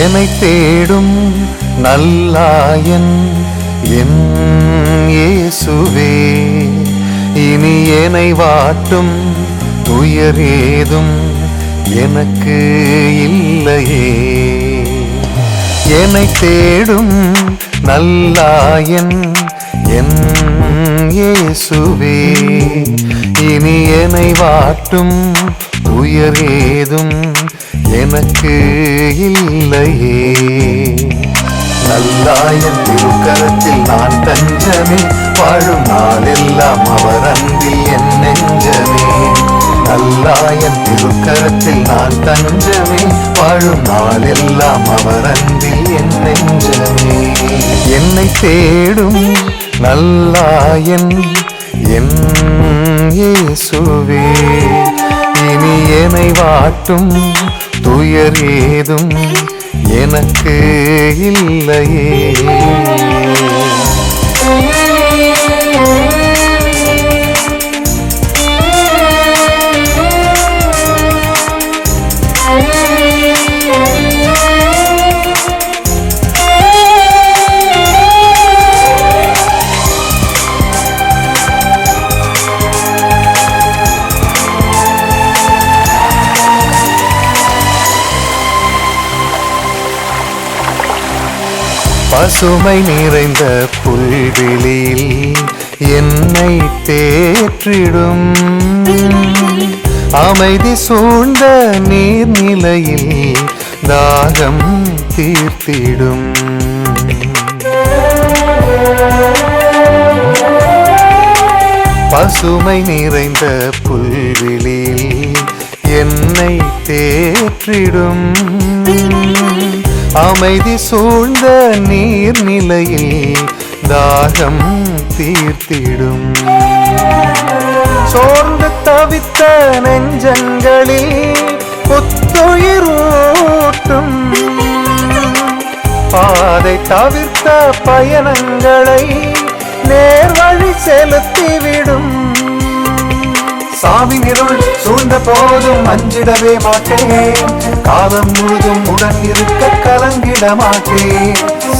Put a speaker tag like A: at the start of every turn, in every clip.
A: என்னை தேடும் நல்லாயன் என் இயேசுவே, இனி என்னை வாட்டும் துயரேதும் எனக்கு இல்லையே. என்னை தேடும் நல்லாயன் என் இயேசுவே, இனி என்னை வாட்டும் துயரேதும் எனக்கு இல்லையே. நல்லாயன் திருக்கரத்தில் நான் தஞ்சமே, வாழும் நாளெல்லாம் அவர் அன்பில் என் நெஞ்சமே. நல்லாயன் திருக்கரத்தில் நான் தஞ்சமே, வாழும் நாளெல்லாம் அவர் அன்பில் என் நெஞ்சமே. என்னை தேடும் நல்லாயன் என் இயேசுவே, இனி என்னை வாட்டும் துயரேதும் எனக்கு இல்லையே. பசுமை நிறைந்த புல்வெளியில் என்னை தேற்றிடும், அமைதி சூழ்ந்த நீர்நிலையில் தாகம் தீர்த்திடும். பசுமை நிறைந்த புல்வெளியில் என்னை தேற்றிடும், அமைதி சூழ்ந்த நீர்நிலையில் தாகம் தீர்த்திடும். சோர்ந்து தவித்த நெஞ்சங்களில் புத்துயிரூட்டும், பாதை தவிர்த்த பயணங்களை நேர்வழி செலுத்திவிடும். சாவின் இருள் சூழ்ந்த போதும் அஞ்சிடவே மாட்டேன், காலம் முழுதும் உடன் இருக்க கலங்கிட மாட்டேன்.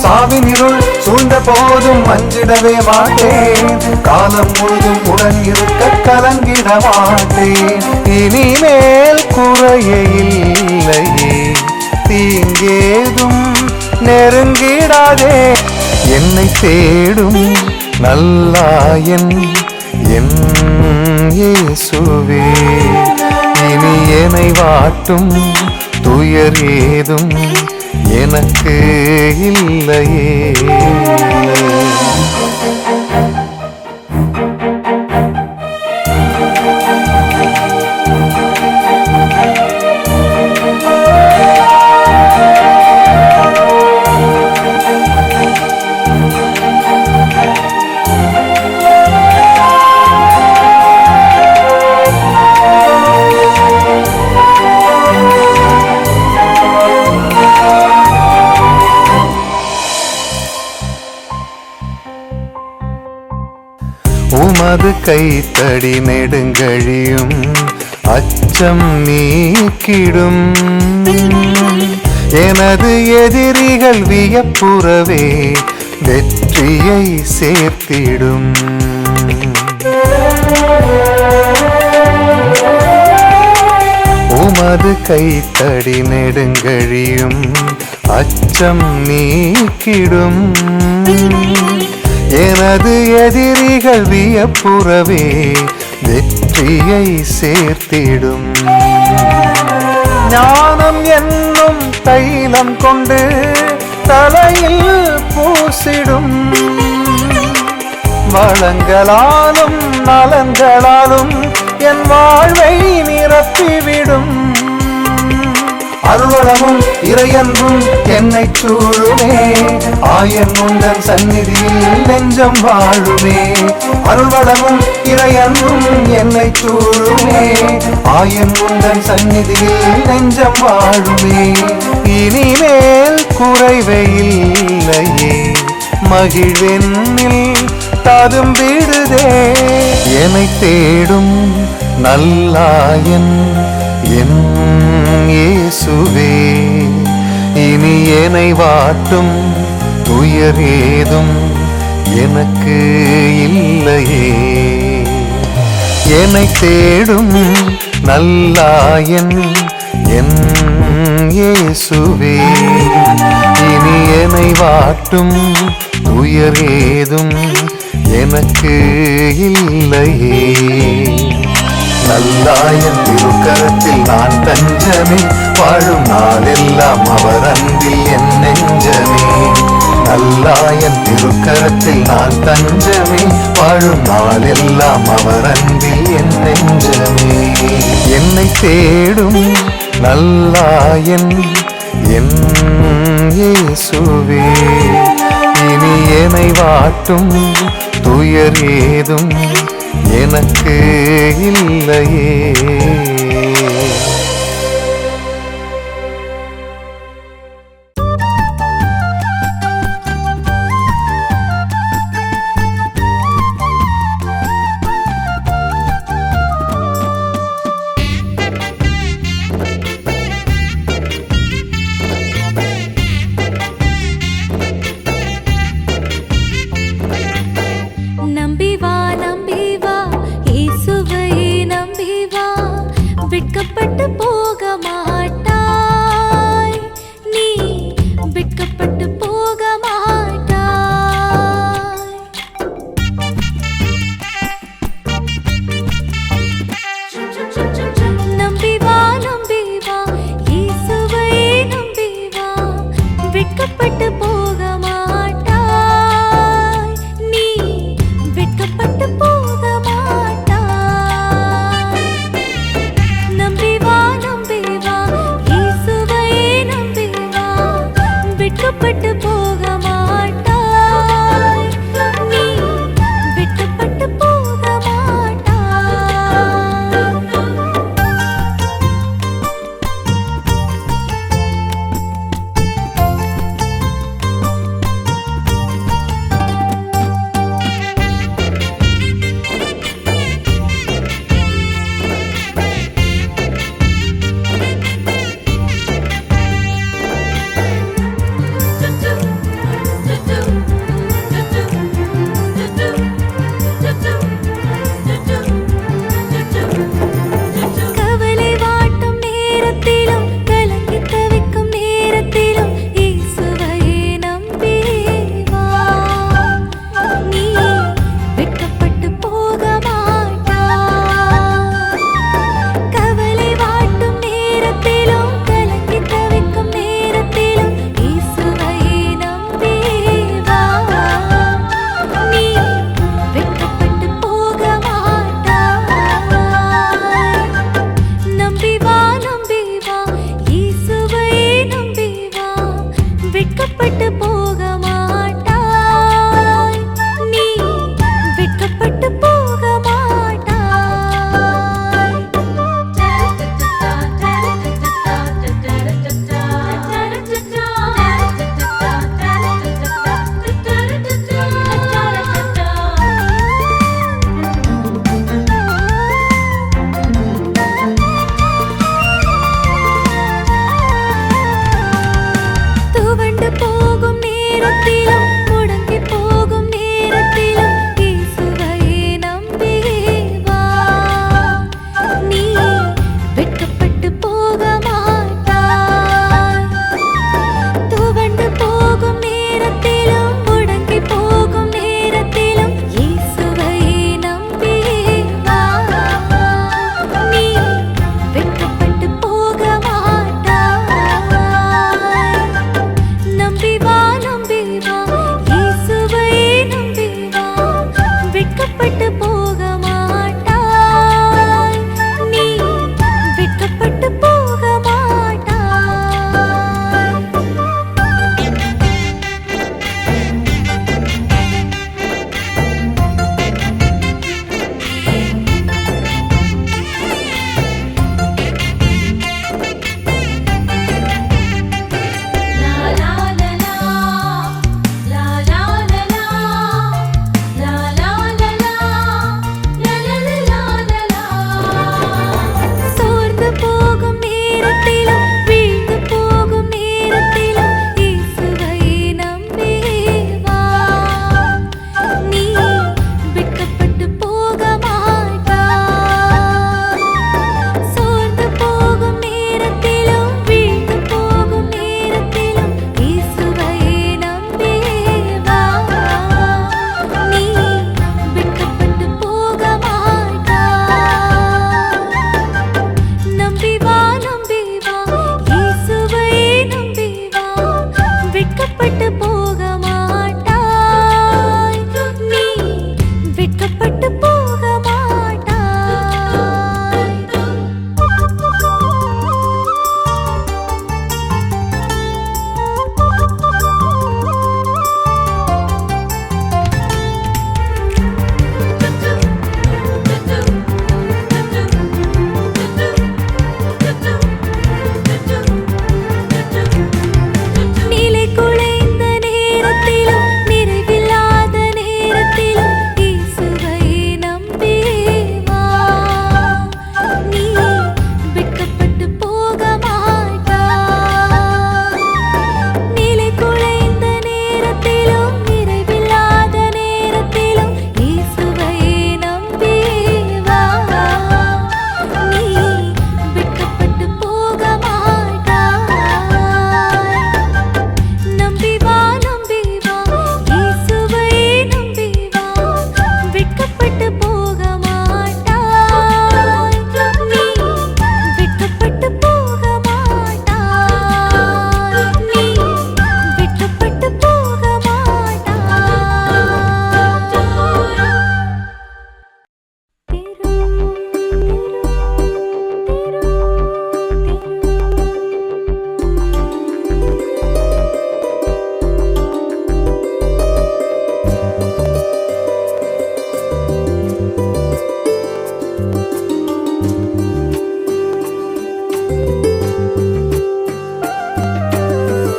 A: சாவின் இருள் சூழ்ந்த போதும் அஞ்சிடவே மாட்டேன், காலம் முழுதும் உடன் இருக்க கலங்கிட மாட்டேன். இனிமேல் குறைய இல்லையே, தீங்கேதும் நெருங்கிடாதே. என்னை தேடும் நல்லாயன் என் இயேசுவே, இனி என்னை வாட்டும் துயரேதும் எனக்கு இல்லையே. உமது கைத்தடி நெடுங்கழியும் அச்சம் நீக்கிடும், எனது எதிரிகள் வியப்புறவே வெற்றியை சேர்த்திடும். உமது கைத்தடி நெடுங்கழியும் அச்சம் நீக்கிடும், எனது எதிரிகள் வியப்புறவே வெற்றியை சேர்த்திடும். ஞானம் என்னும் தைலம் கொண்டு தலையில் பூசிடும், வளங்களாலும் நலங்களாலும் என் வாழ்வை நிரப்பிவிடும். அருள்வளமும் இறையன்பும் என்னை சூழுமே, ஆயன் உந்தன் சந்நிதியில் நெஞ்சம் வாழுமே. அருள்வளமும் இறையன்பும் என்னை சூழுமே, ஆயன் உந்தன் சந்நிதியில் நெஞ்சம் வாழுமே. இனிமேல் குறைவே இல்லையே, மகிழ்வெண்ணில் ததும்பிடுதே. என்னை தேடும் நல்லாயன் என் இயேசுவே, இனி என்னை வாட்டும் துயர் ஏதும் எனக்கு இல்லையே. என்னை தேடும் நல்லாயன் என் இயேசுவே, இனி என்னை வாட்டும் துயர் ஏதும் எனக்கு இல்லையே. நல்லாயன் திருக்கரத்தில் நான் தஞ்சமே, வாழும் நாளெல்லாம் அவர் அன்பில் என் நெஞ்சமே. நல்லாயன் திருக்கரத்தில் நான் தஞ்சமே, வாழும் நாளெல்லாம் அவர் அன்பில் என் நெஞ்சமே. என்னை தேடும் நல்லாயன் என் இயேசுவே, இனி என்னை வாட்டும் துயர் ஏதும் எனக்கு இல்லையே.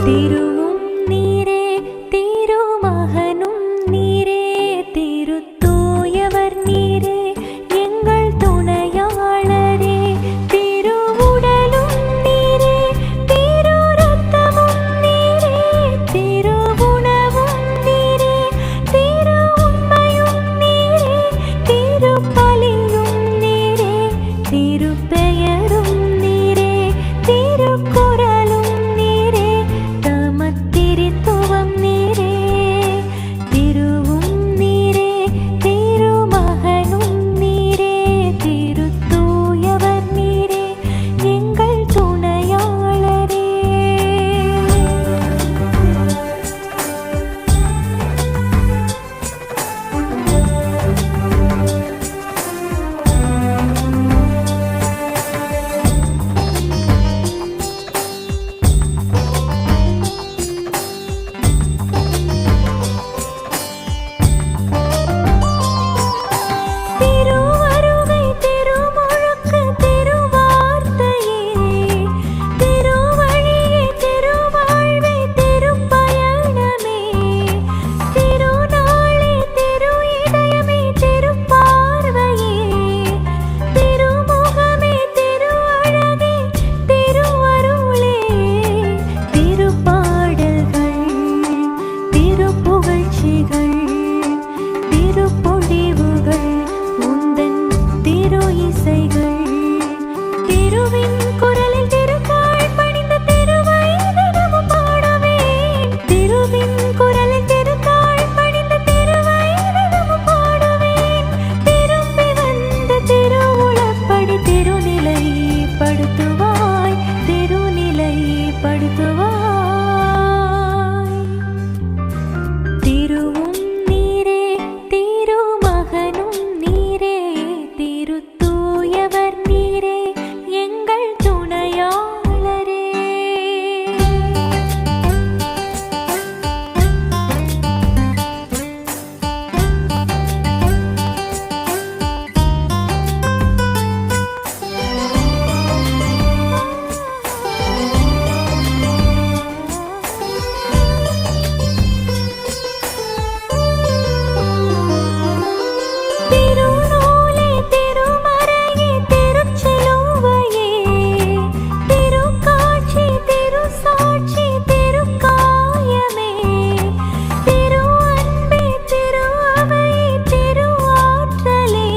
B: திருவும் நீரே திருமகனும் நீரே திருத்தூயவர் நீரே எங்கள் துணையாளரே திருவுடலும் நீரே திரு ரத்தமும் நீரே திருவுணவும் நீரே திரு உண்மையும் நீரே திருப்பலியும் நீரே திருப்பெயரும் நீரே திருக்குறளும் நீரே தமத்திரித்துவம் நீரே திருவும் நீரே திருமகனும் நீரே திருத்தூயவர் நீரே எங்கள் துணையாளரே. திருவருகை திருமுழுக்கு திருவார்த்தையே திருவழியே திருவாழ்வே திருப்பயணமே திருநாளே திரு இதயமே திருப்பார்வையே திருமுகமே திரு அழகே திருவருளே திருப்பாடல்கள் திருப்புகழ்ச்சிகள் திருப்பொழிவுகள் உந்தன் திரு இசைகள் திருவின் குரலில் திருத்தாள் பணிந்த திருவை தினமும் பாடுவேன் திருவின் குரலில் திருத்தாள் பணிந்த திருவை தினமும் பாடுவேன் திரும்பி வந்த திருவுளப்படி திருநிலை படுத்துவாய் திருநிலை படுத்துவாய். திருவும் நீரே திருமகனும் நீரே திருத்தூயவர் நீரே எங்கள் துணையாளரே. திருநூலே திருமறையே திருச்சிலுவையே திருக்காட்சி திருசாட்சி திருக்காயமே திரு அன்பே திரு அவையே திரு ஆற்றலே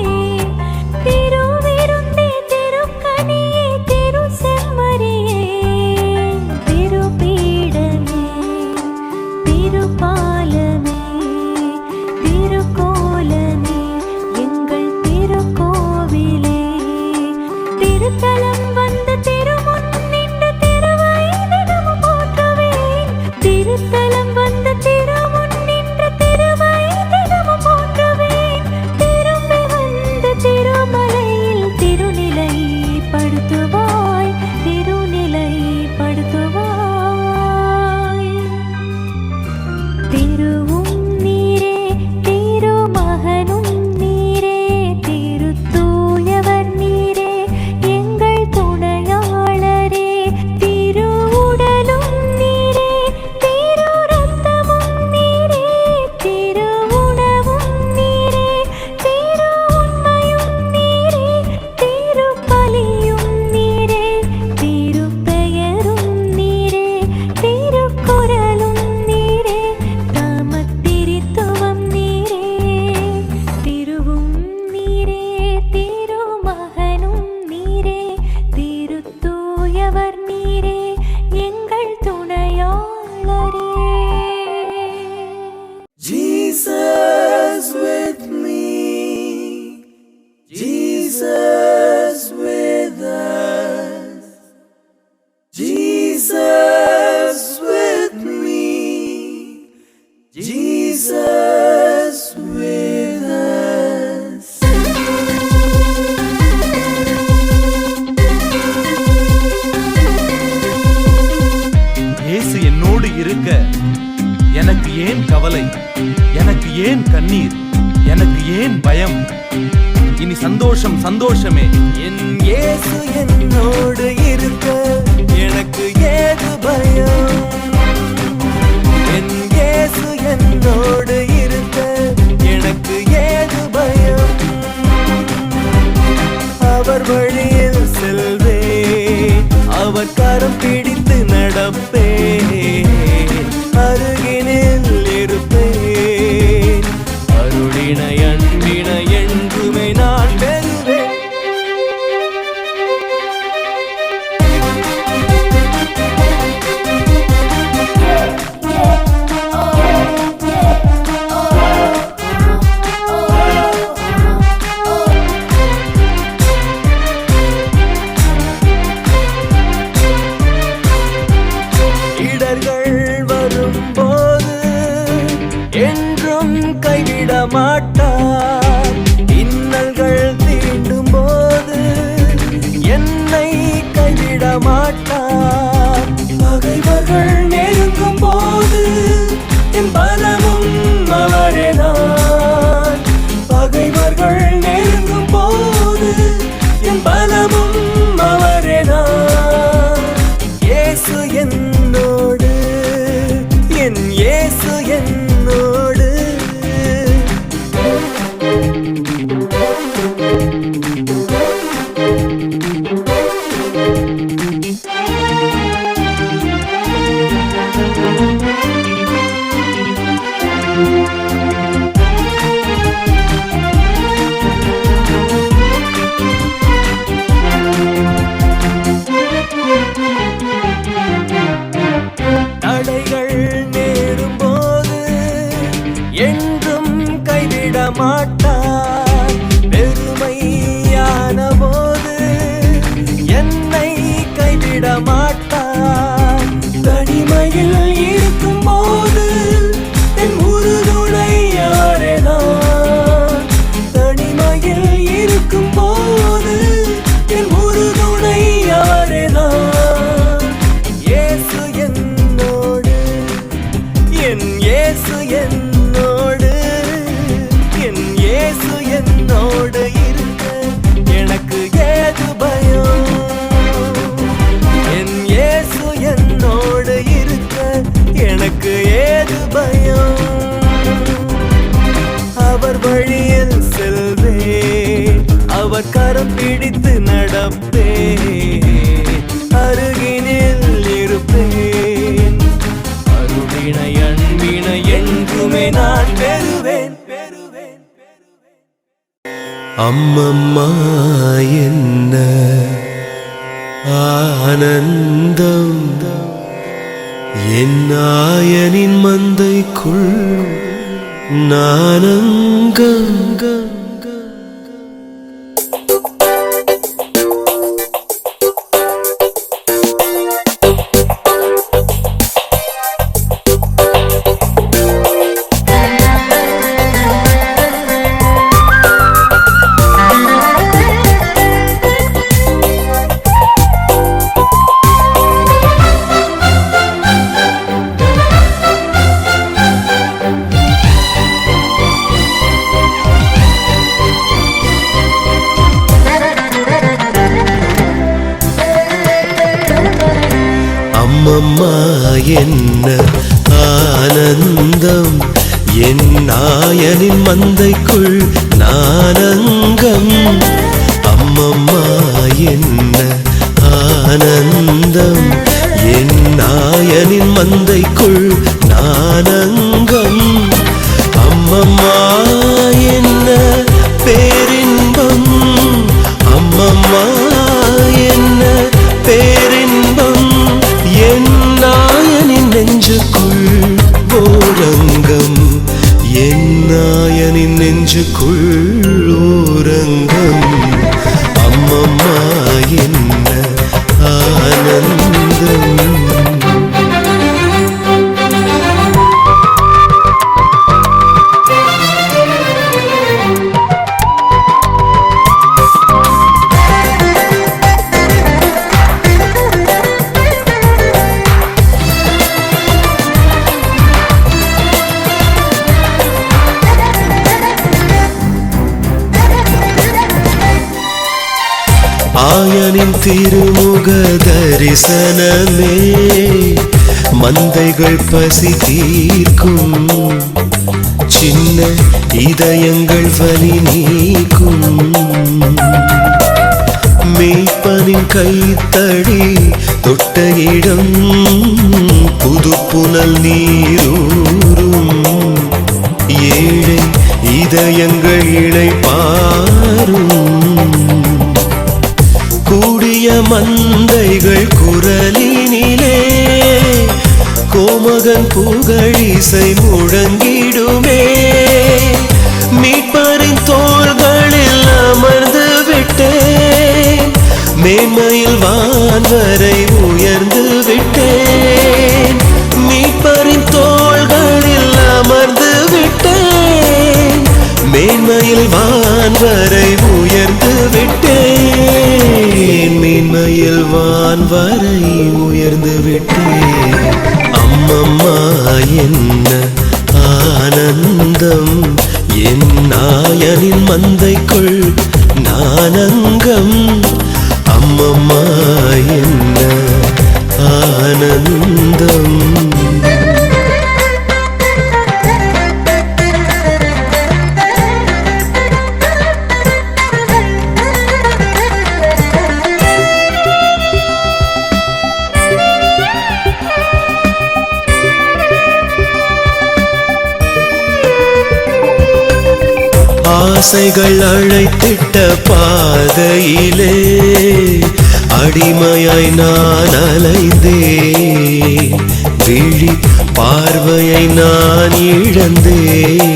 B: திருவிருந்தே திருக்கனியே திரு செம்மறியே திருப்பீடமே திருப்பாலமே திருக்கோலமே எங்கள் திருக்கோவிலே திருத்தலம் வந்த திருமுன் நின்று திருவை தினமும் போற்றுவேன் திருத்தலம் வந்த திருமுன் நின்று திருவை தினமும் போற்றுவேன் திரும்பி வந்த திருமலையில் திருநிலை படுத்துவாய் திருநிலை படுத்துவாய். திருவும் நீரே திருமகனும் நீரே திருத்தூயவர் நீரே எங்கள் துணையாளரே திருவுடலும் நீரே திரு ரத்தமும் நீரே திருவுணவும் நீரே திரு உண்மையும் நீரே திருப்பலியும் நீரே திருப்பெயரும் நீரே திருக்குறளும் நீரே தமத்திரித்துவம் நீரே திருவும் நீரே திருமகனும் நீரே திருத்தூயவர் நீரே எங்கள் துணையாளரே.
C: Jesus with me, Jesus with us, Jesus with me, Jesus with us.
D: இயேசு என்னோடு இருக்க எனக்கு ஏன் கவலை, எனக்கு ஏன் கண்ணீர், எனக்கு ஏன் பயம்? இனி சந்தோஷம் சந்தோஷமே.
C: என் இயேசு என்னோடு இருக்க எனக்கு ஏது பயம்? நடப்பேன், அருகினில் இருப்பேன். அருளினை அன்பினை என்றுமே நான் பெறுவேன். இடர்கள் வரும்போது என்றும் கைவிட மாட்டார். இன்னல்கள் தீண்டும் போது என்னை கைவிட மாட்டார். பகைவர்கள் நெருங்கும் போது என் பலமும் அவரேதான். பகைவர்கள் நெருங்கும் போது என் பலமும் அவரேதான். இயேசு என்னோடு, என் இயேசு என்னோடு. தடைகள் நேரும்போது என்றும் கைவிட மாட்டார். பெருமையான போது என்னை கைவிட மாட்டார். தனிமையில் இருக்கும் போது என் உறுதுணை அவரேதான். தனிமையில் இருக்கும் போது என் உறுதுணை அவரேதான். இயேசு என்னோடு, என் இயேசு என்னோடு, என் இயேசு என்னோடு இருக்க எனக்கு ஏது பயம்? என் இயேசு என்னோடு இருக்க எனக்கு ஏது பயம்? அவர் வழியில் செல்வேன், அவர் கரம் பிடித்து நடப்பேன், அருகினில் இருப்பேன். அருளினை அன்பினை என்றுமே நான் பெறுவேன், பெறுவேன். அம்மம்மா என்ன ஆனந்தம், என் நாயனின் மந்தைக்குள் நானங்கம். அம்மம்மா என்ன ஆனந்தம், என் நாயனின் மந்தைக்குள் நானங்கம். அம்மம்மா என்ன ஆனந்தம், என் நாயனின் மந்தைக்குள் நானங்கம். அம்மம்மா என்ன பேரின்பம், அம்மம்மா என்ன பேரின்பம். என் நாயனின் நெஞ்சுக்குள் ஓரங்கம், என் நாயனின் நெஞ்சுக்குள் ஓரங்கம். அம்மம்மா என்ன ஆனந்தம். ஆயனின் திருமுக தரிசனமே மந்தைகள் பசி தீர்க்கும், சின்ன இதயங்கள் வலி நீக்கும். மேய்ப்பனின் கைத்தடி தொட்ட இடம் காணல் நீரூரும் ஏழை இதயங்கள் இளைப்பாரும் கூடிய மந்தைகள் குரலினிலே கோமகன் புகழிசை முழங்கிடுமே மீட்பரின் தோள்களில் அமர்ந்து விட்டேன் மேன்மையில் வான்வரை உயர்ந்து விட்டேன் மீட்பரின் தோள்களில் அமர்ந்து விட்டேன் மேன்மையில் வான்வரை உயர்ந்து விட்டேன் மேன்மையில் வான்வரை உயர்ந்து விட்டேன் அம்மம்மா என்ன ஆனந்தம் என் நாயனின் மந்தைக்குள் நானங்கம் அம்மம்மா என்ன ஆனந்தம் ஆசைகள் அழைத்திட்ட பாதையிலே அடிமையாய் நான் அலைந்தேன் விழி பார்வையை நான் இழந்தேன்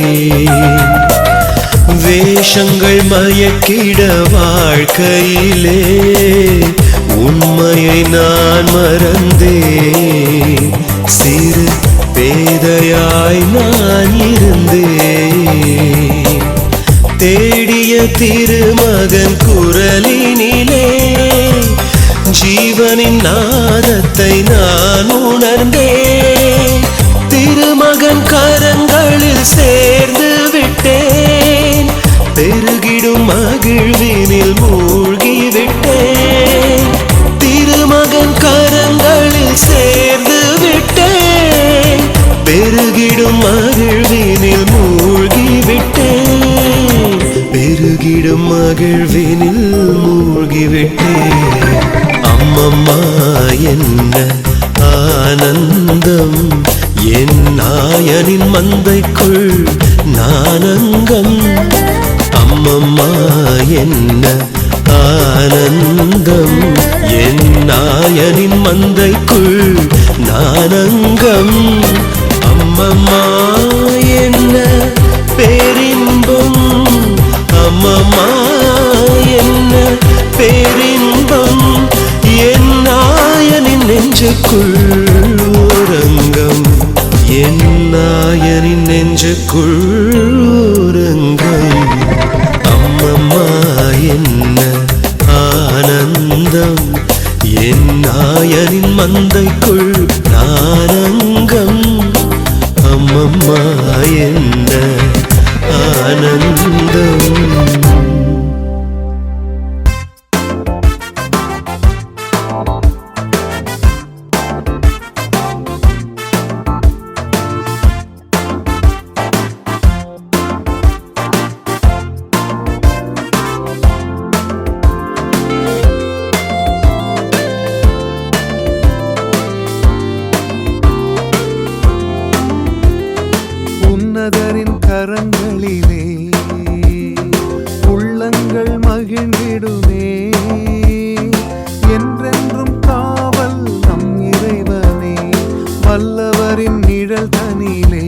C: வேஷங்கள் மயக்கிட வாழ்க்கையிலே உண்மையை நான் மறந்தேன் சிறு பேதையாய் நான் இருந்தேன் தேடிய திருமகன் குரலினிலே ஜீவனின் நாதத்தை நான் உணர்ந்தேன் திருமகன் கரங்களில் சேர்ந்து விட்டேன் பெருகிடும் மகிழ்வினில் மூழ்கி விட்டேன் திருமகன் கரங்களில் சேர்ந்து விட்டேன் பெருகிடும் மகிழ்வினில் மூழ்கி விட்டேன் பெருகிடும் மகிழ்வினில் மூழ்கிவிட்டேன் அம்மம்மா என்ன ஆனந்தம் என் நாயனின் மந்தைக்குள் நானங்கம் அம்மம்மா என்ன ஆனந்தம் என் நாயனின் மந்தைக்குள் நானங்கம் அம்மம்மா என்ன பேரின்பம் அம்மம்மா என்ன பேரின்பம் என் நாயனின் நெஞ்சுக்குள் ஓரங்கம் என் நாயனின் நெஞ்சுக்குள் ஓரங்கம் அம்மம்மா என்ன ஆனந்தம் என் நாயனின் மந்தைக்குள் நானங்கம் அம்மம்மா என்ன ஆனந்தம்
A: உன்னதரின் கரங்களிலே உள்ளங்கள் மகிழ்ந்திடுமே என்றென்றும் காவல் நம் இறைவனே வல்லவரின் நிழல் தனிலே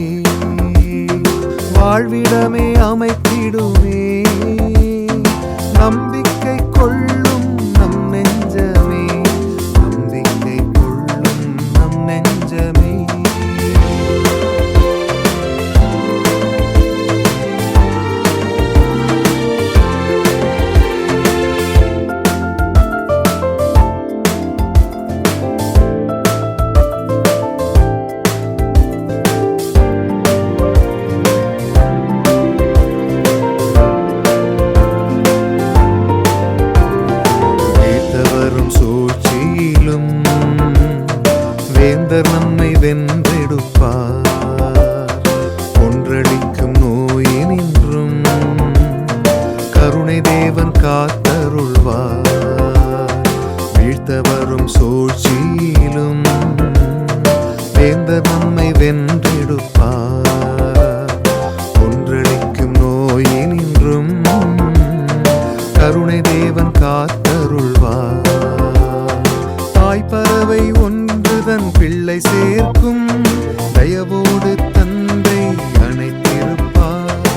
A: வாழ்விடமே அமைத்திடுமே நம்பிக்கை கொள்ளும் நம் நெஞ்சமே நம்பிக்கை கொள்ளும் நம் நெஞ்சமே வேந்தர் நம்மை வென்றெடுப்பார் ஒன்றளிக்கும் நோயினின்றும் கருணை தேவன் காத்தருள்வார் வீழ்த்த வரும் சூழ்ச்சியிலும் வேந்தர் நம்மை வென்றெடுப்பார். ஒன்றளிக்கும் நோயினின்றும் கருணை தேவன் காத்தருள்வார். தாய் பறவை ஒன்று தன் பிள்ளை சேர்க்கும் தயவோடு தந்தை அணைத்திருப்பார்.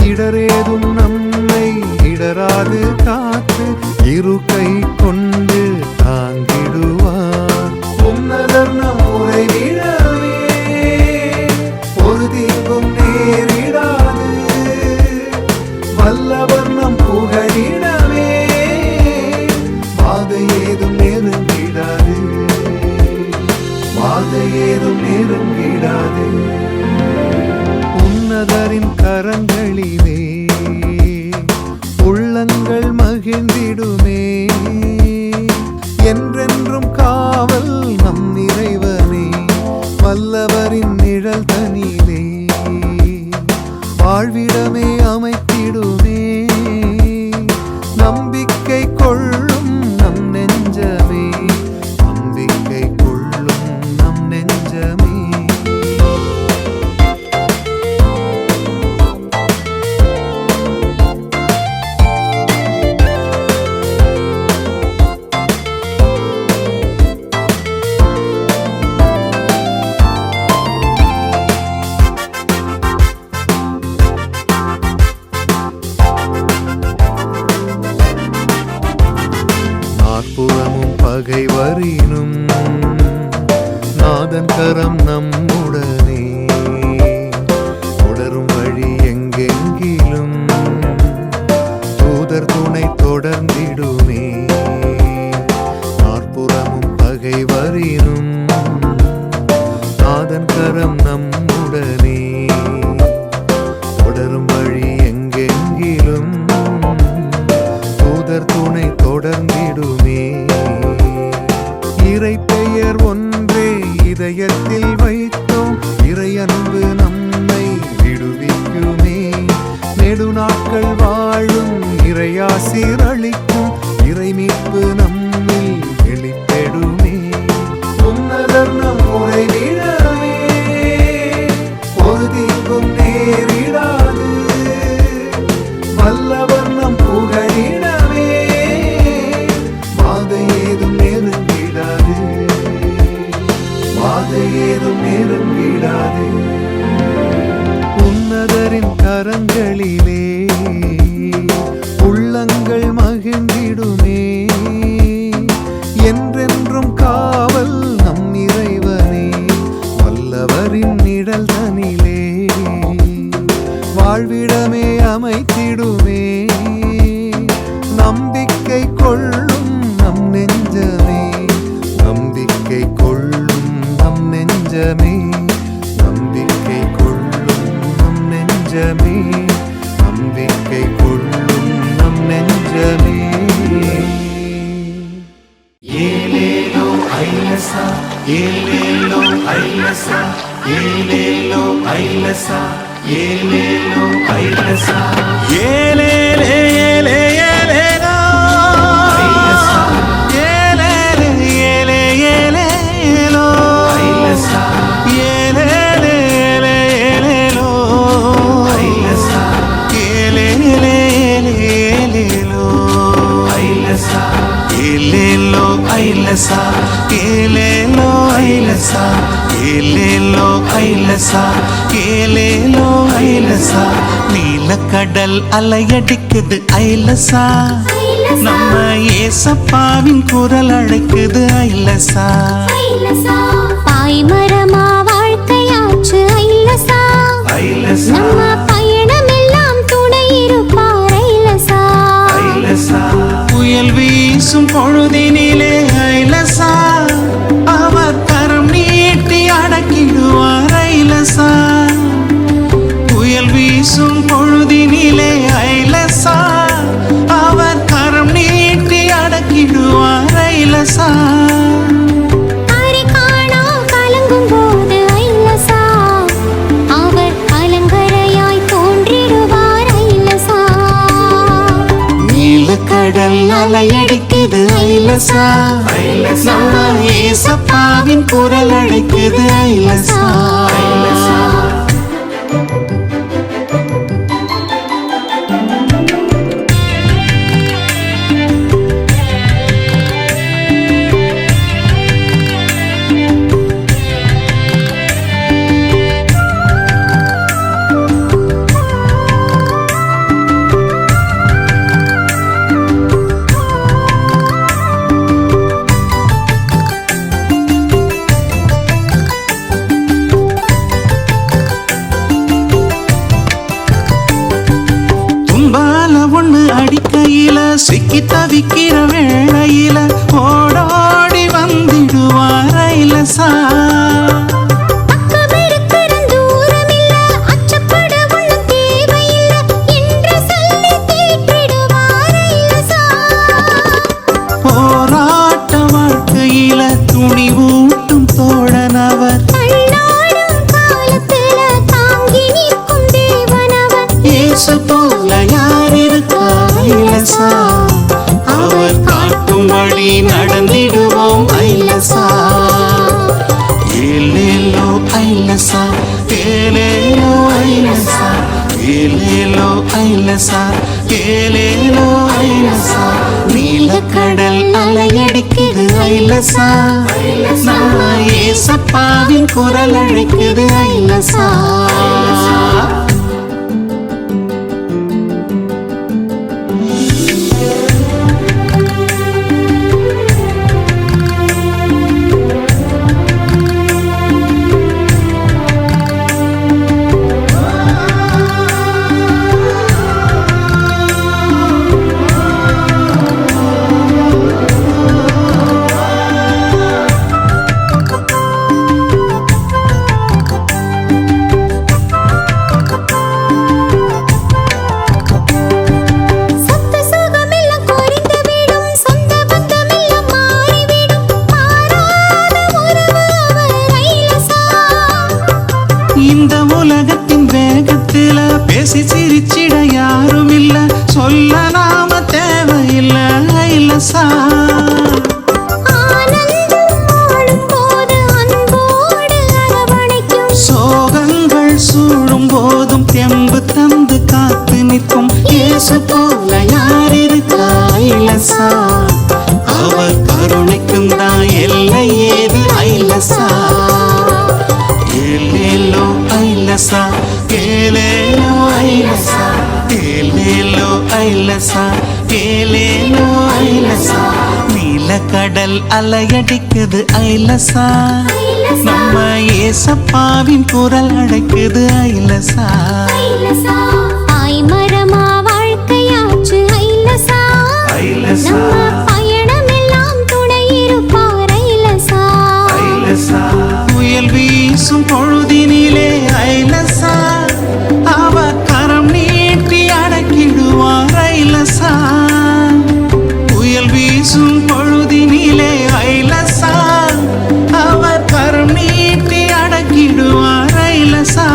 A: இடரேதும் நம்மை இடராது காத்து இரு கை கொண்டு தாங்கிடுவார். உன்னதர் நம் உறைவிடவே ஒரு தீங்கும் நேரிடாது. வல்லவர் நம் புகழிடவே வாதை ஏதும் நெருங்கிடாது. வாதை ஏதும் நெருங்கிடாது. உன்னதரின் கரங்களிலே உள்ளங்கள் மகிழ்ந்திடுமே. என்றென்றும் காவல் நம் இறைவனே. வல்லவரின் நிழல் தனிலே வாழ்விடமே அமைத்திடுமே. நம்பிக்கை கொள்ளும் நம் நெஞ்சமே. நம்பிக்கை கொள்ளும் நம் நெஞ்சமே. நாற்புறமும் பகை வரினும் நாதன் கரம் நம்முடனே. தொடரும் வழி எங்கெங்கிலும் தூதர் துணை தொடர்ந்திடுமே. நாற்புறமும் பகை வரினும் நாதன் கரம் நம்முடனே. தொடரும் வழி எங்கெங்கிலும் தூதர் துணை தொடர்ந்திடுமே. இறை பெயர் ஒன்றே இதயத்தில் வைத்தோம். இறை அன்பு நம்மை விடுவிக்குமே. நெடுநாட்கள் வாழும் இறையாசீரளிக்கும் இறை மீட்பு நம்மில் வெளிப்படுமே. உன்னதர் நம் உறைவிடவே ஒரு தீங்கும் நேரிடாது. வல்லவர் நம் புகழிடவே வாதை ஏதும் நெருங்கிடாது. வாதை ஏதும் நெருங்கிடாது. உன்னதரின் கரங்களிலே உள்ளங்கள் மகிழ்ந்திடுமே. என்றென்றும் காவல் நம் இறைவனே. வல்லவரின் நிழல் தனிலே வாழ்விடமே அமைத்திடுமே. நம்பிக்கை கொள்ளும் நம் நெஞ்சமே. நம்பிக்கை கொள்ளும் நம் நெஞ்சமே. நம்பிக்கை கொள்ளும் நம் நெஞ்சமே. நம்பிக்கை கொள்ளும் நம் நெஞ்சமே.
C: ஏலேலோ ஐலசா ஏலேலோ ஐலசா ஏலேலோ ஐலசா ஏலேலோ ஐலசா ஏலேலே ஏலே ஏலேலோ ஐலசா ஏலேலே ஏலே ஏலேலோ ஐலசா ஏலேலே ஏலே ஏலேலோ ஐலசா ஏலேலே ஏலே ஏலேலோ ஐலசா ஏலேலோ ஐலசா ஏலேலோ ஐலசா ஏலேலோ ஐலசா ஏலேலோ ஐலசா. நீலக்கடல் அலையடிக்குது ஐலசா. நம்ம ஏசப்பாவின் குரல் அழைக்குது ஐலசா.
B: பாய்மரமா வாழ்க்கையாச்சு ஐலசா. நம்ம பயணமெல்லாம் துணை இருப்பார் ஐலசா.
C: புயல் வீசும் பொழுதினிலே ஐலசா. அவர் கரம் நீட்டி அடக்கிடுவார் ஐலசா. புயல் வீசும் பொழுதினிலே ஐலசா. அவர் கரம் நீட்டி அடக்கிடுவார் ஐலசா.
B: கலங்கும் போது ஐலசா. அவர் கலங்கரையாய் தோன்றிடுவார் ஐலசா.
C: நீலக்கடல் அலையடிக்குது ஐலசா. ஐலசா நம்ம ஏசப்பாவின் குரல் அழைக்குது ஐலசா அடிக்கையில சிக்கி தவிக்கிற வேளையில ஓடோடி வந்திடுவார் ஐலசா போராட்ட வாழ்க்கையில துணி ஊட்டும் தோழனவர் இயேசு போல யார் இருக்கா ஐலசா அவர் காட்டும்படி நடந்திடுவோம் ஐலசா ஏலேலோ ஐலசா ஏலேலோ ஐலசா ஏலேலோ ஐலசா ஏலேலோ ஐலசா நீலக்கடல் அலையடிக்குது ஐலசா நம்ம ஏசப்பாவின் குரல் அழைக்குது ஐலசா இந்த உலகத்தின் வேகத்தில பேசி சிரிச்சிட யாரும் இல்ல சொல்ல நாம தேவையில்ல ஐலசா சோகங்கள் சூழும் போதும் தெம்பு தந்து காத்து நிற்கும் இயேசு போல யார் இருக்கா ஐலசா அவர் கருணைக்கும் தான் எல்லை ஏது ஐலசா ஏலேலோ ஐலசா ஏலேலோ ஐலசா ஏலேலோ ஐலசா ஏலேலோ ஐலசா நீலக்கடல் அலையடிக்குது ஐலசா நம்ம ஏசப்பாவின் குரல் அழைக்குது ஐலசா
B: மரமா வாழ்க்கையாச்சு ஐலசா நம்ம பயணமெல்லாம் துணை இருப்பார் ஐலசா
C: புயல் வீசும் பொழுதினிலே ஐலசா அவர் கரம் நீட்டி அடக்கிடுவார் ஐலசா புயல் வீசும் பொழுதினிலே ஐலசா அவர் கரம் நீட்டி அடக்கிடுவார் ஐலசா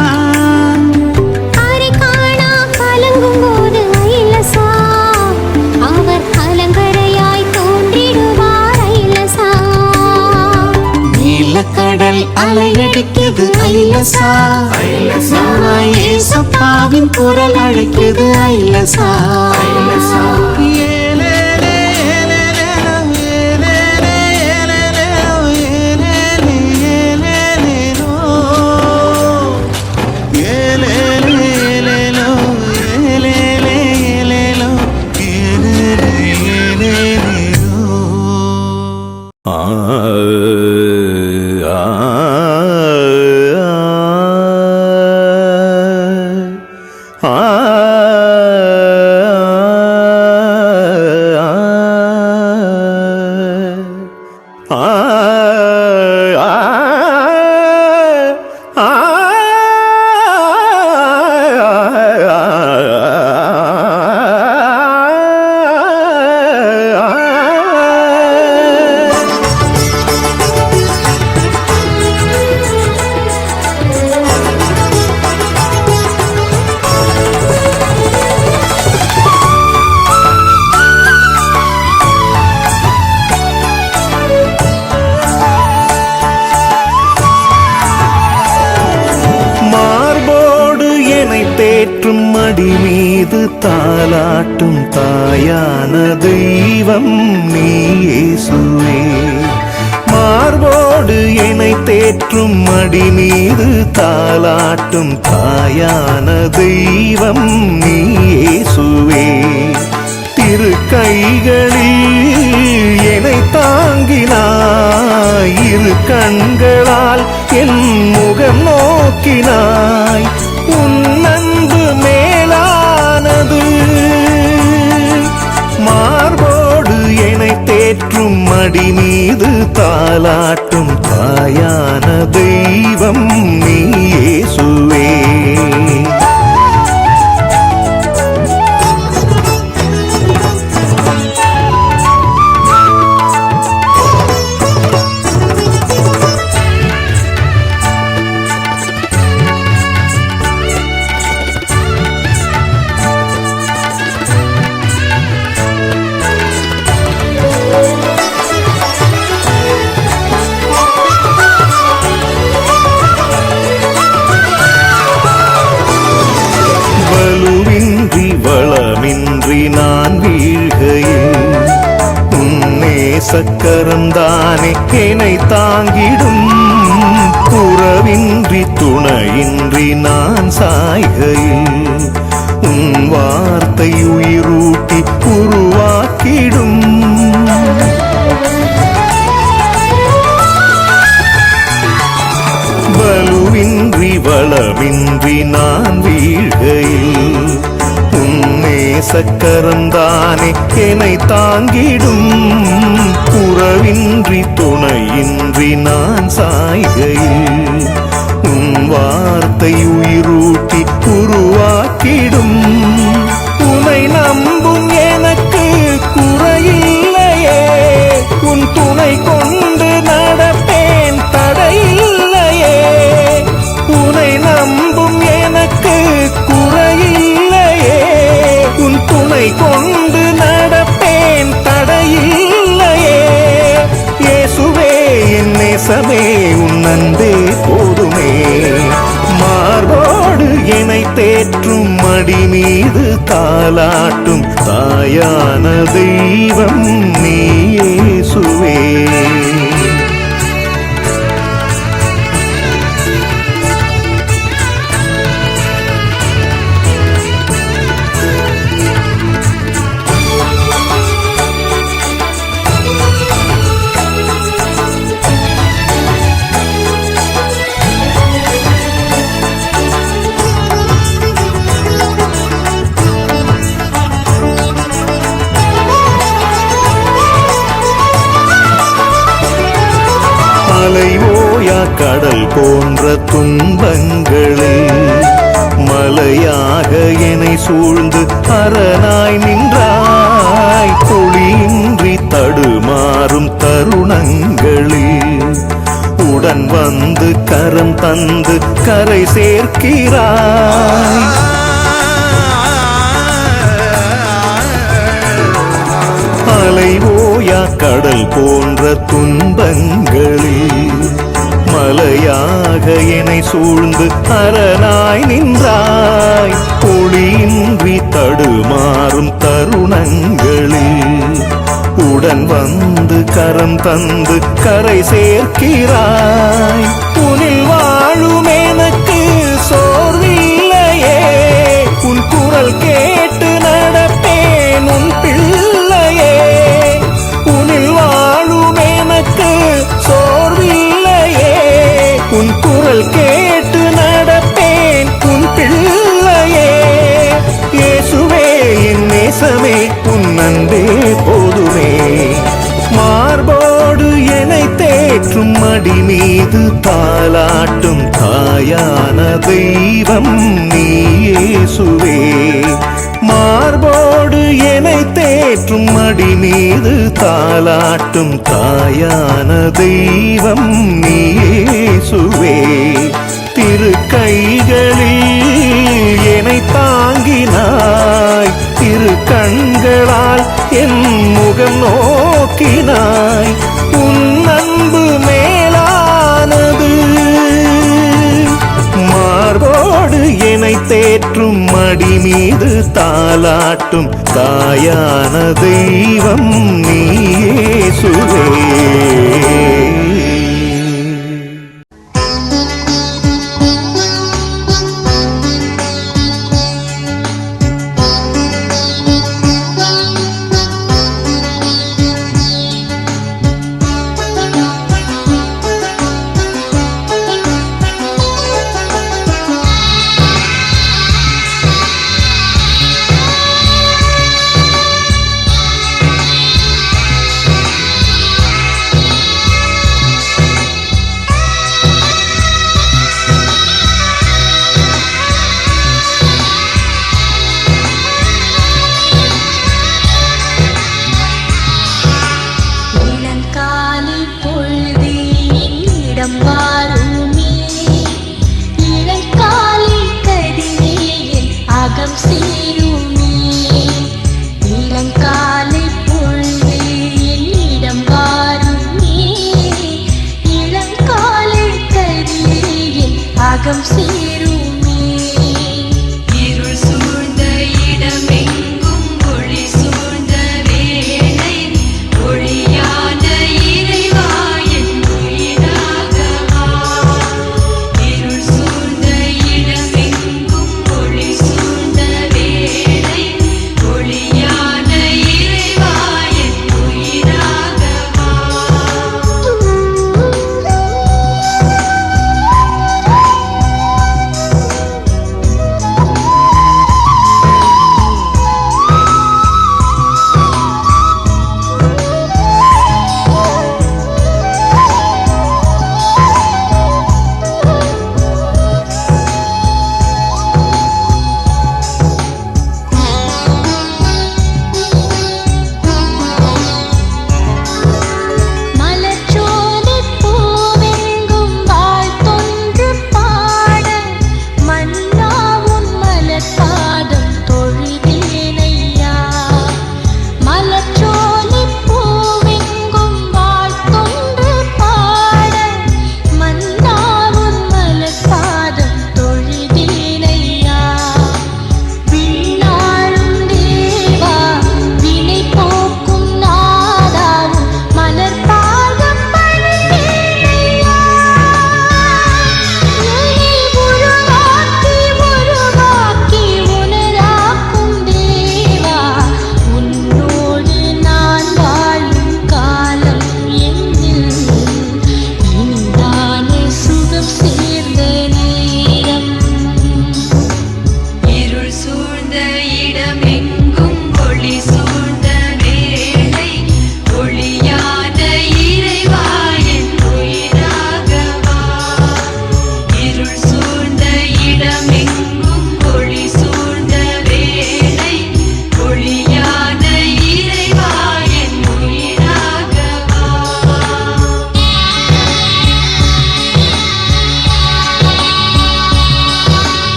B: கலங்கும் போது ஐலசா அவர் கலங்கரையாய் தோன்றிடுவார் ஐலசா
C: நீலக்கடல் அலையடிக்குது ஐலசா நம்ம ஏசப்பாவின் குரல் அழைக்குது ஐலசா தேற்றும் மடி மீது தாலாட்டும் தாயான தெய்வம் நீ இயேசுவே. மார்போடு என்னை தேற்றும் மடி மீது தாலாட்டும் தாயான தெய்வம் நீ இயேசுவே. திரு கைகளில் என்னை தாங்கினாய், இரு கண்களால் என் முகம் நோக்கினாய். உன் அன்பு மேலானது. மார்போடு என்னை தேற்றும் மடி மீது தாலாட்டும் தாயான தெய்வம் நீ இயேசுவே. வளமின்றி நான் வீழ்கையில் நேசக்கரந்தானே என்னை தாங்கிடும். உறவின்றி துணையின்றி நான் சாய்கையில் உன் வார்த்தை உயிரூட்டி உருவாக்கிடும். பலுவின்றி வளமின்றி நான் வீழ்கையில் நேசக்கரந்தானே என்னை தாங்கிடும். உறவின்றி துணையின்றி நான் சாய்கையில் உன் வார்த்தை உயிரூட்டி உருவாக்கிடும். உன்னை நம்பும் எனக்கு குறையில்லையே, உன் துணை கொண்டு நடப்பேன் தடையில்லையே. உன்னை நம்பும் எனக்கு குறையில்லையே, உன் துணை கொண்டு நடப்பேன் தடையில்லையே. இயேசுவே என் நேசமே, உன் அன்பே போதுமே. மார்போடு என்னை தேற்றும் மடி மீது தாலாட்டும் தாயான தெய்வம் நீ இயேசுவே. அலைவோயா கடல் போன்ற துன்பங்களில் மலையாக என்னை சூழ்ந்து அரணாய் நின்றாய். ஒளியின்றி தடுமாறும் தருணங்களில் உடன் வந்து கரம் தந்து கரை சேர்க்கிறாய். அலைவோயா கடல் போன்ற துன்பங்களில் மலையாக என்னை சூழ்ந்து அரணாய் நின்றாய். ஒளியின்றி தடுமாறும் தருணங்களில் உடன் வந்து கரம் தந்து கரை சேர்க்கிறாய். உனில் வாழும் எனக்கு சோர்வில்லையே, உன் குரல் கேட்டு நடப்பேன் உன் பிள்ளையே. உனில் வாழும் எனக்கு சோர்வில்லையே, உன் குரல் கேட்டு நடப்பேன் உன் பிள்ளையே. இயேசுவே என் நேசமே, உன் அன்பே போதுமே. மார்போடு என்னை தேற்றும் மடி மீது தாலாட்டும் தாயான தெய்வம் நீ இயேசுவே. மார்போடு என்னை தேற்றும் மடி மீது தாலாட்டும் தாயான தெய்வம் நீ இயேசுவே. திரு கைகளில் என்னை தாங்கினாய், இரு கண்களால் என் முகம் நோக்கினாய். உன் அன்பு மேலானது. மார்போடு என்னை தேற்றும் மடி மீது தாலாட்டும் தாயான தெய்வம் நீ இயேசுவே.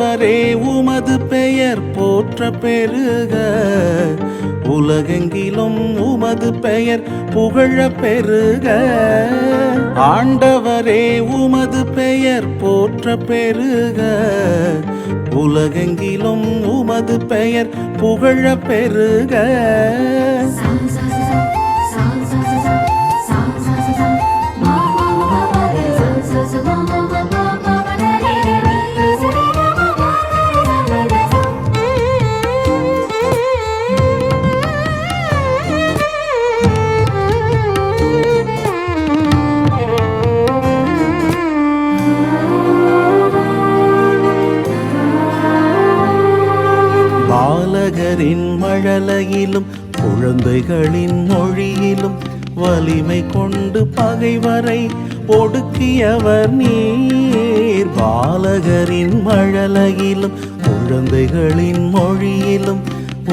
C: ஆண்டவரே உமது பெயர் போற்ற பெருக, உலகெங்கிலும் உமது பெயர் புகழ பெருக. ஆண்டவரே உமது பெயர் போற்ற பெருக, உலகெங்கிலும் உமது பெயர் புகழ பெருக. பாலகரின் மழலையிலும் குழந்தைகளின் மொழியிலும் வலிமை கொண்டு பகைவரை ஒடுக்கியவர் நீர். பாலகரின் மழலையிலும் குழந்தைகளின் மொழியிலும்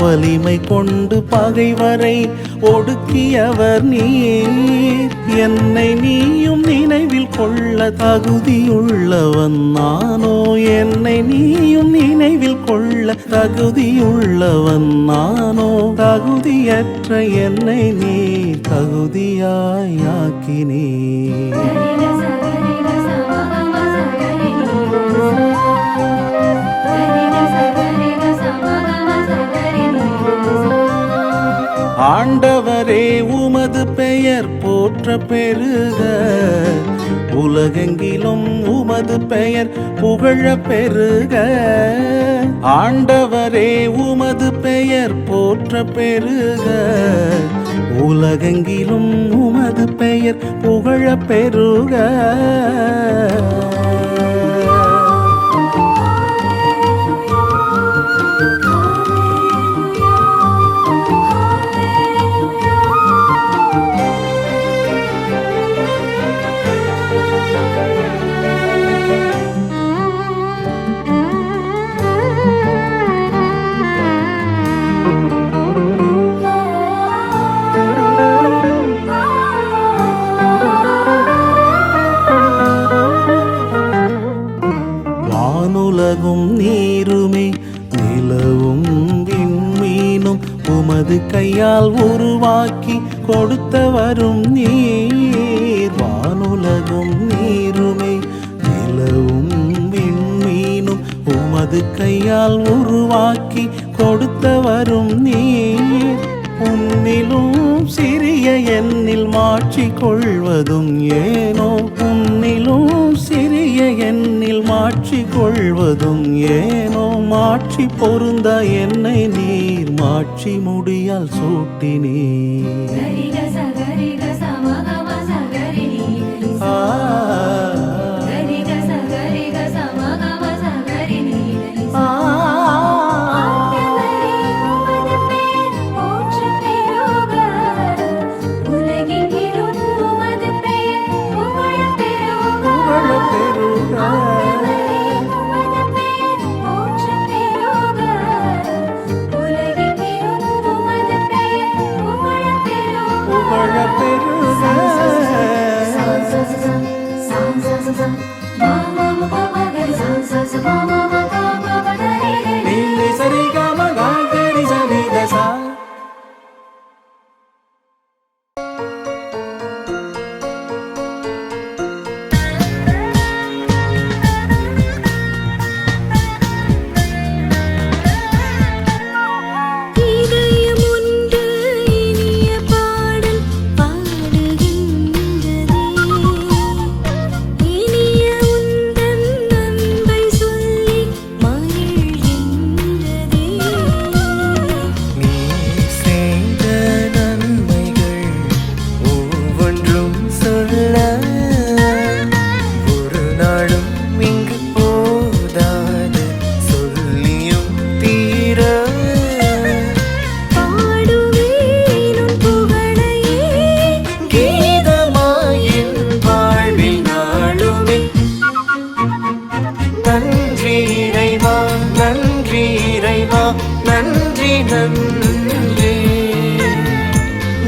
C: வலிமை கொண்டு பகைவரை ஒடுக்கியவர் நீர். என்னை நீயும் நினைவில் கொள்ள தகுதியுள்ளவன் நானோ, என்னை நீயும் நினைவில் கொள்ள தகுதியுள்ளவன் நானோ. தகுதியற்ற என்னை நீ தகுதியாயாக்கினீ. ஆண்டவரே உமது பெயர் போற்ற பெருக, உலகெங்கிலும் உமது பெயர் புகழ பெருக. ஆண்டவரே உமது பெயர் போற்ற பெருக, உலகெங்கிலும் உமது பெயர் புகழ பெருக. வானுலகும் நீருமே நிலவும் விண்மீனும் உமது கையால் உருவாக்கி கொடுத்தவரும் நீர். வானுலகும் நீருமே நிலவும் விண்மீனும் உமது கையால் உருவாக்கி கொடுத்தவரும் நீர். உன்னிலும் சிறிய எண்ணில் மாட்சி கொள்வதும் ஏனோ, உன்னிலும் சிறிய எண்ணில் மாட்சி கொள்வதும் ஏனோ. மாட்சி பொருந்த என்னை நீர் மாட்சி முடியால் சூட்டினீர்.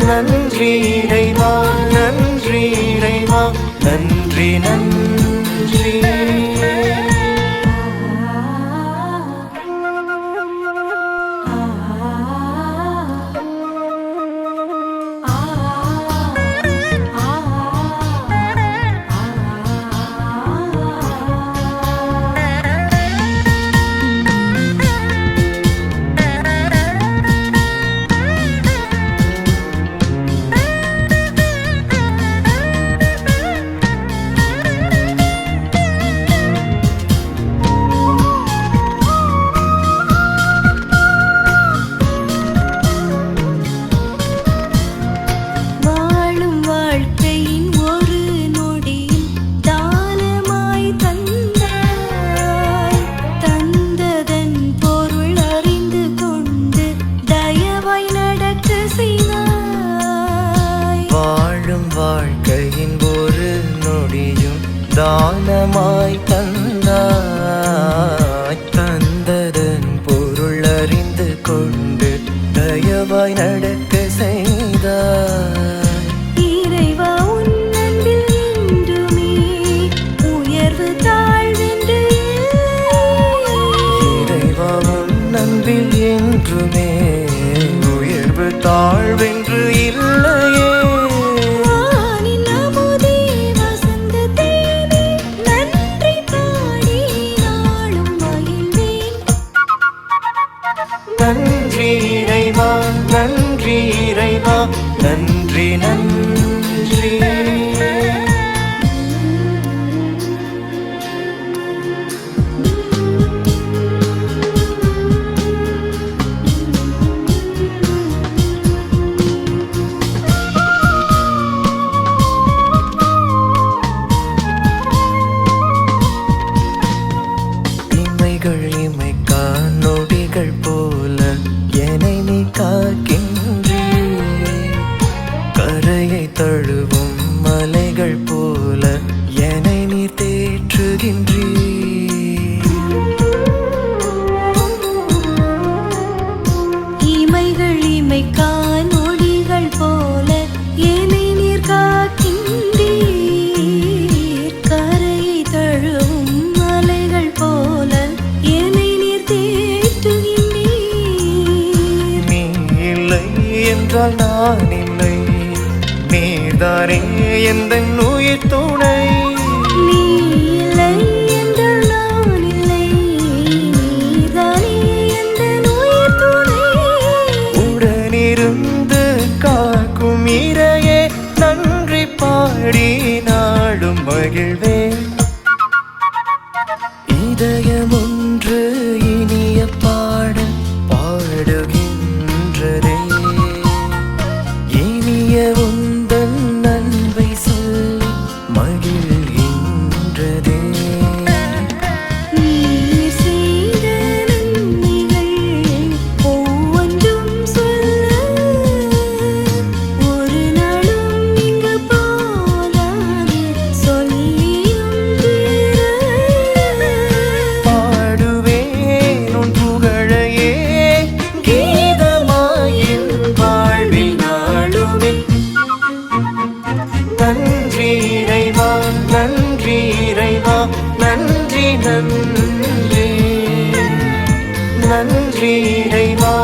C: நன்றி இறைவா, நன்றி இறைவா, நன்றி நன்றி.
E: வாழும் வாழ்க்கையின் ஒரு நொடியும் தானமாய் தந்தாய். தந்ததன் பொருள் அறிந்து கொண்டு தயவாய் நடக்க செய்தாய்.
B: இறைவா உன் அன்பில் என்றுமே உயர்வு தாழ்வென்று
E: இறைவா உன் அன்பில் என்றுமே உயர்வு தாழ்வென்று இல்லையே.
B: வானின் அமுதே வசந்த தேனே நன்றி பாடி நாளும் மகிழ்வேன்.
E: நன்றி இறைவா நன்றி இறைவா நன்றி நன்றி. இமைகள் இமைக்கா நொடிகள் போல என்னை நீ காக்கின்றே. கரையை தழுவும் மலைகள் போல என்னை நீ தேற்றுகின்றே.
B: இமைகள் இமைக்கா நொடிகள் போல என்னை நீர் காக்கின்றீர். கரையை தழுவும் மலைகள் போல என்னை நீர் தேற்றுகின்றீர்.
E: நீ இல்லை என்றால் நான் இல்லை, நீதானே எந்த உயிர் துணை.
B: நீ இல்லை என்றால் நான் இல்லை, நீதானே எந்தன் உயிர் துணை.
E: உடனிருந்து காக்கும் இறையே நன்றி பாடி நாடும் மகிழ்வேன். இதயம் ஒன்று இனிய பாடல் பாடுகின்றதே. இனிய உந்தன் அன்பை சொல்லி மகிழ்கின்றதே.
B: நீர் செய்த நன்மைகள் ஒவ்வொன்றும் சொல்ல ஒரு நாளும் இங்கு போதாது சொல்லியும் தீர.
E: பாடுவேன் உன் புகழையே கீதமாயின் வாழ்வில் நாளுமே. நன்றி இறைவா நன்றி இறைவா நன்றி நன்றி. நன்றி இறைவா